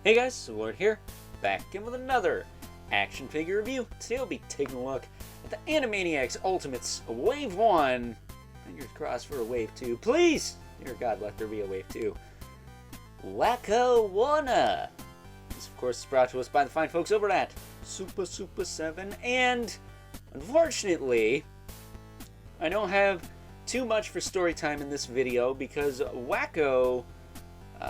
Hey guys, Lord here, back in with another action figure review. Today we'll be taking a look at the Animaniacs Ultimates Wave 1. Fingers crossed for a Wave 2. Please! Dear God, let there be a Wave 2. Wakko. This, of course, is brought to us by the fine folks over at Super7. And, unfortunately, I don't have too much for story time in this video because Wakko...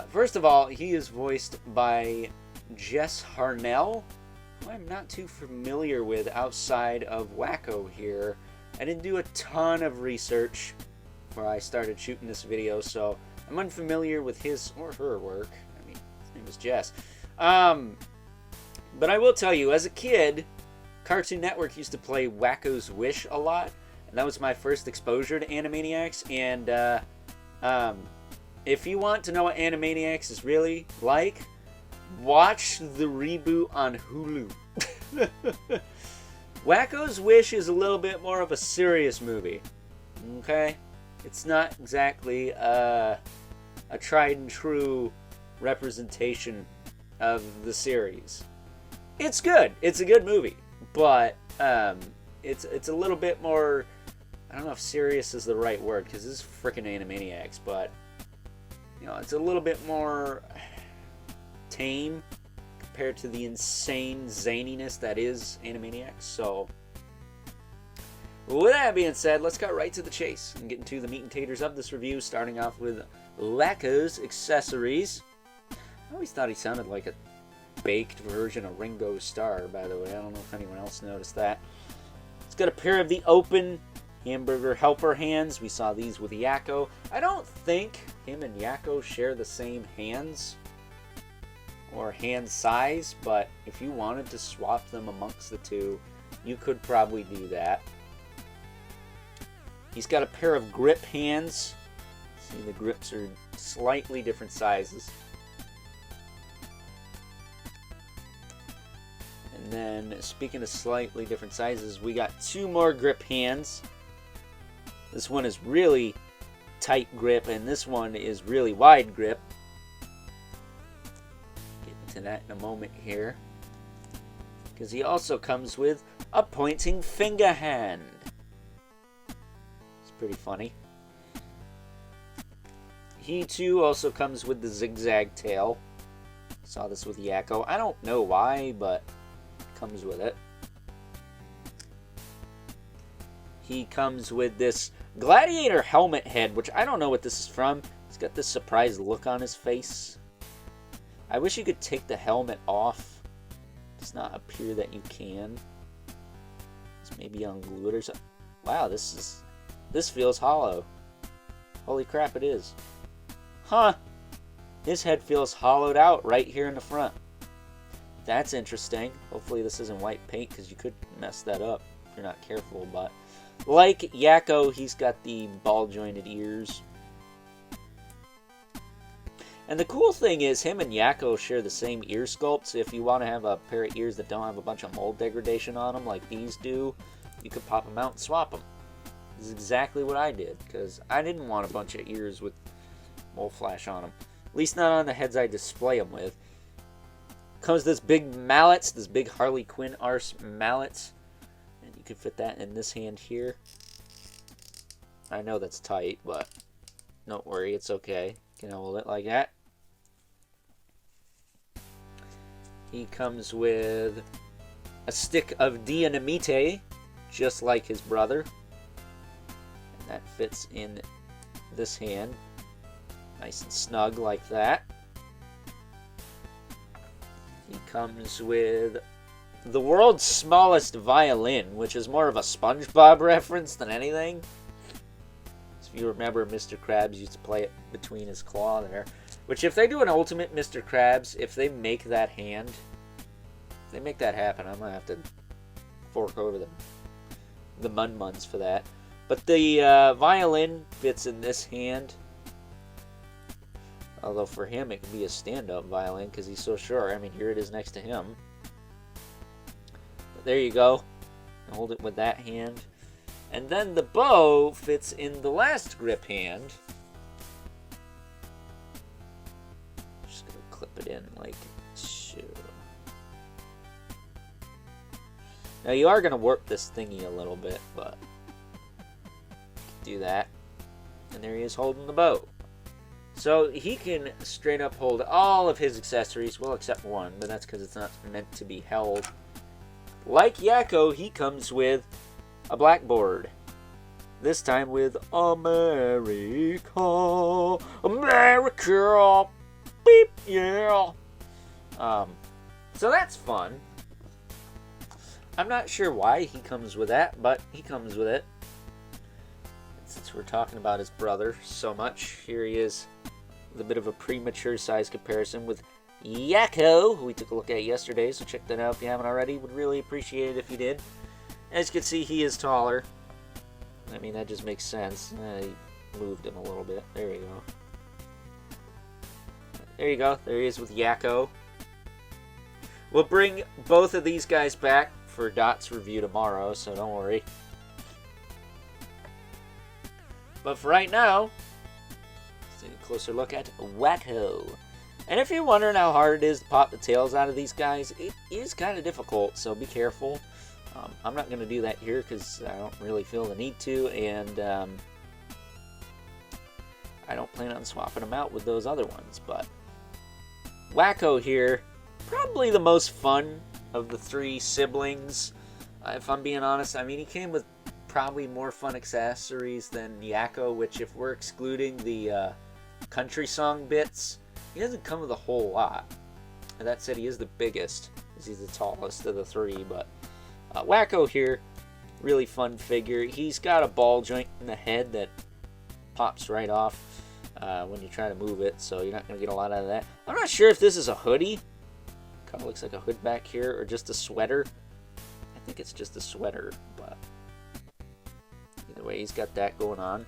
first of all, he is voiced by Jess Harnell, who I'm not too familiar with outside of Wakko here. I didn't do a ton of research before I started shooting this video, so I'm unfamiliar with his or her work. I mean, his name is Jess. But I will tell you, as a kid, Cartoon Network used to play Wakko's Wish a lot, and that was my first exposure to Animaniacs, and, if you want to know what Animaniacs is really like, watch the reboot on Hulu. Wakko's Wish is a little bit more of a serious movie. Okay? It's not exactly a tried and true representation of the series. It's good. It's a good movie. But it's a little bit more... I don't know if serious is the right word, because this is freaking Animaniacs, but... You know, it's a little bit more tame compared to the insane zaniness that is Animaniacs. So, with that being said, let's get right to the chase and get into the meat and taters of this review, starting off with Wakko's accessories. I always thought he sounded like a baked version of Ringo Starr, by the way. I don't know if anyone else noticed that. It's got a pair of the open hamburger helper hands. We saw these with Yakko. I don't think him and Yakko share the same hands or hand size, but if you wanted to swap them amongst the two, you could probably do that. He's got a pair of grip hands. See, the grips are slightly different sizes. And then, speaking of slightly different sizes, we got two more grip hands. This one is really tight grip, and this one is really wide grip. Get into that in a moment here. Because he also comes with a pointing finger hand. It's pretty funny. He too also comes with the zigzag tail. Saw this with Yakko. I don't know why, but it comes with it. He comes with this gladiator helmet head, which I don't know what this is from. He's got this surprised look on his face. I wish you could take the helmet off. It does not appear that you can. It's maybe unglued or something. Wow, this feels hollow. Holy crap, it is. Huh. His head feels hollowed out right here in the front. That's interesting. Hopefully this isn't white paint, because you could mess that up if you're not careful, but... Like Yakko, he's got the ball-jointed ears. And the cool thing is, him and Yakko share the same ear sculpts. If you want to have a pair of ears that don't have a bunch of mold degradation on them, like these do, you could pop them out and swap them. This is exactly what I did, because I didn't want a bunch of ears with mold flash on them. At least not on the heads I display them with. Comes this big mallets, this big Harley Quinn arse mallets. You can fit that in this hand here. I know that's tight, but don't worry, it's okay. You can hold it like that. He comes with a stick of Dinamite, just like his brother. And that fits in this hand. Nice and snug like that. He comes with the world's smallest violin, which is more of a SpongeBob reference than anything. So if you remember, Mr. Krabs used to play it between his claw there. Which, if they do an Ultimate Mr. Krabs, if they make that hand, if they make that happen, I'm going to have to fork over the Mun-Muns for that. But the violin fits in this hand. Although for him, it could be a stand-up violin because he's so short. I mean, here it is next to him. There you go. Hold it with that hand. And then the bow fits in the last grip hand. Just going to clip it in like 2. Now you are going to warp this thingy a little bit, but do that. And there he is holding the bow. So he can straight up hold all of his accessories, well except one, but that's because it's not meant to be held. Like Yakko, he comes with a blackboard. This time with America, America, beep, yeah. So that's fun. I'm not sure why he comes with that, but he comes with it. Since we're talking about his brother so much, here he is with a bit of a premature size comparison with Yakko, who we took a look at yesterday, so check that out if you haven't already. Would really appreciate it if you did. As you can see, he is taller. I mean, that just makes sense. He moved him a little bit. There we go. There you go. There he is with Yakko. We'll bring both of these guys back for Dot's review tomorrow, so don't worry. But for right now, let's take a closer look at Wakko. And if you're wondering how hard it is to pop the tails out of these guys, it is kind of difficult, so be careful. I'm not going to do that here because I don't really feel the need to, and I don't plan on swapping them out with those other ones. But Wakko here, probably the most fun of the 3 siblings, if I'm being honest. I mean, he came with probably more fun accessories than Yakko, which if we're excluding the country song bits, he doesn't come with a whole lot. And that said, he is the biggest, because he's the tallest of the 3, but Wakko here, really fun figure. He's got a ball joint in the head that pops right off when you try to move it, so you're not going to get a lot out of that. I'm not sure if this is a hoodie. Kind of looks like a hood back here, or just a sweater. I think it's just a sweater, but either way, he's got that going on.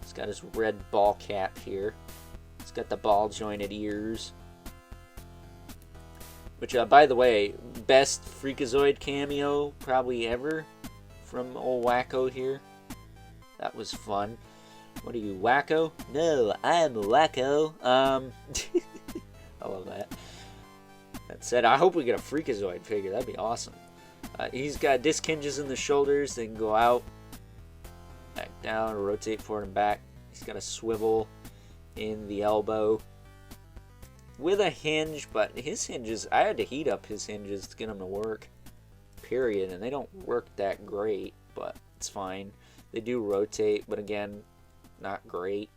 He's got his red ball cap here. He's got the ball jointed ears. Which, by the way, best Freakazoid cameo probably ever from old Wakko here. That was fun. What are you, Wakko? No, I'm Wakko. I love that. That said, I hope we get a Freakazoid figure. That'd be awesome. He's got disc hinges in the shoulders. They can go out, back down, or rotate forward and back. He's got a swivel in the elbow with a hinge, but his hinges, I had to heat up his hinges to get them to work, period, and they don't work that great, but it's fine. They do rotate, but again, not great.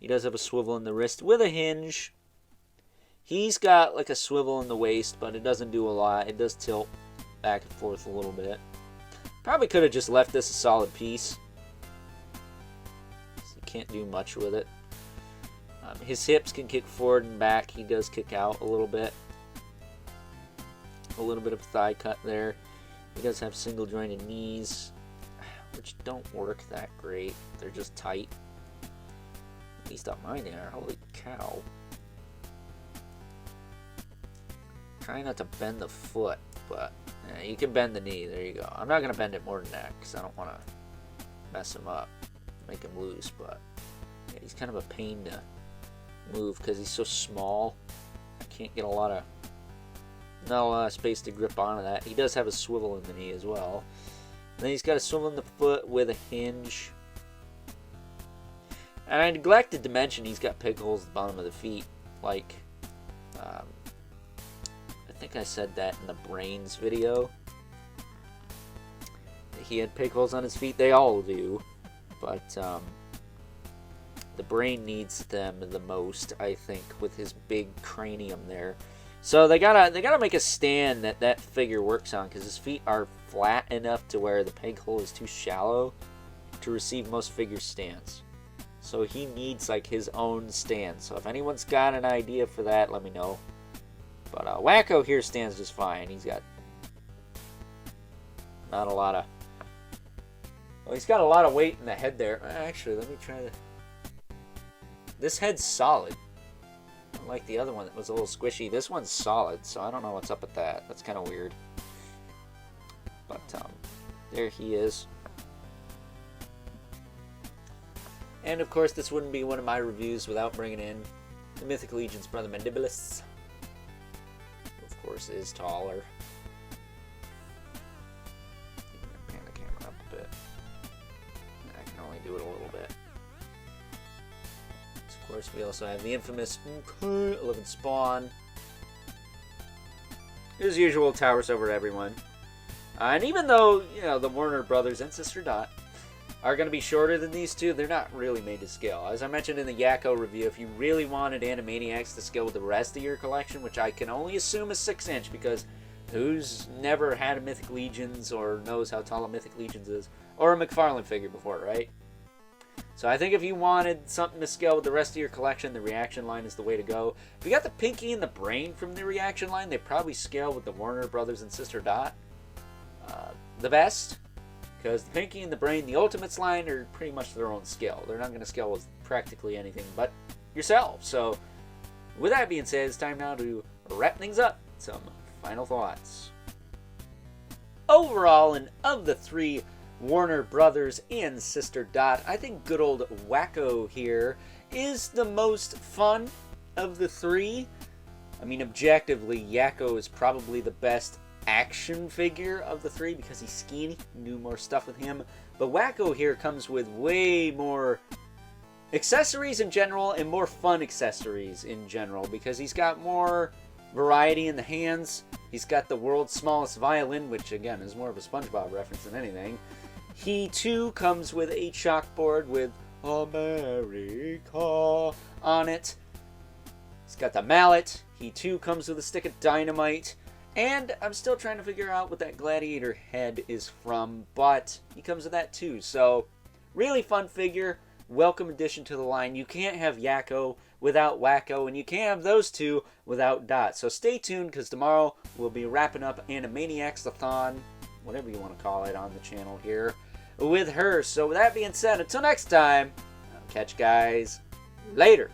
He does have a swivel in the wrist with a hinge. He's got like a swivel in the waist, but it doesn't do a lot. It does tilt back and forth a little bit. Probably could have just left this a solid piece. So you can't do much with it. His hips can kick forward and back. He does kick out a little bit. A little bit of thigh cut there. He does have single jointed knees, which don't work that great. They're just tight. At least on mine they are. Holy cow. Try not to bend the foot, but you can bend the knee. There you go. I'm not going to bend it more than that because I don't want to mess him up, make him loose, but yeah, he's kind of a pain to move because he's so small. I can't get not a lot of space to grip onto that. He does have a swivel in the knee as well. And then he's got a swivel in the foot with a hinge. And I neglected to mention he's got pig holes at the bottom of the feet. Like, I think I said that in the Brains video. He had pig holes on his feet. They all do. But, the Brain needs them the most, I think, with his big cranium there. So they gotta make a stand that figure works on, because his feet are flat enough to where the peg hole is too shallow to receive most figure stands. So he needs like his own stand. So if anyone's got an idea for that, let me know. But Wakko here stands just fine. He's got not a lot of... Well, he's got a lot of weight in the head there. Actually, let me try to... This head's solid. Unlike the other one that was a little squishy. This one's solid, so I don't know what's up with that. That's kind of weird. But, there he is. And, of course, this wouldn't be one of my reviews without bringing in the Mythic Legion's brother Mandibulus. course, is taller. Pan the camera up a bit. I can only do it a little bit. So of course, we also have the infamous 11 Spawn. As usual, towers over everyone. And even though, you know, the Warner Brothers and Sister Dot are going to be shorter than these two, they're not really made to scale. As I mentioned in the Wakko review, if you really wanted Animaniacs to scale with the rest of your collection, which I can only assume is 6-inch, because who's never had a Mythic Legions or knows how tall a Mythic Legions is, or a McFarlane figure before, right? So I think if you wanted something to scale with the rest of your collection, the reaction line is the way to go. If you got the Pinky and the Brain from the reaction line, they probably scale with the Warner Brothers and Sister Dot the best. Because the Pinky and the Brain, the Ultimates line, are pretty much their own scale. They're not going to scale with practically anything but yourself. So with that being said, it's time now to wrap things up. Some final thoughts. Overall, and of the three Warner Brothers and Sister Dot, I think good old Wakko here is the most fun of the three. I mean, objectively, Yakko is probably the best action figure of the three because he's skinny. You can do more stuff with him. But Wakko here comes with way more accessories in general and more fun accessories in general because he's got more variety in the hands. He's got the world's smallest violin, which again is more of a SpongeBob reference than anything. He too comes with a chalkboard with America on it. He's got the mallet. He too comes with a stick of dynamite. And I'm still trying to figure out what that gladiator head is from, but he comes with that too. So, really fun figure. Welcome addition to the line. You can't have Yakko without Wakko, and you can't have those two without Dot. So stay tuned, because tomorrow we'll be wrapping up Animaniacs-a-thon, whatever you want to call it on the channel here, with her. So with that being said, until next time, I'll catch you guys later.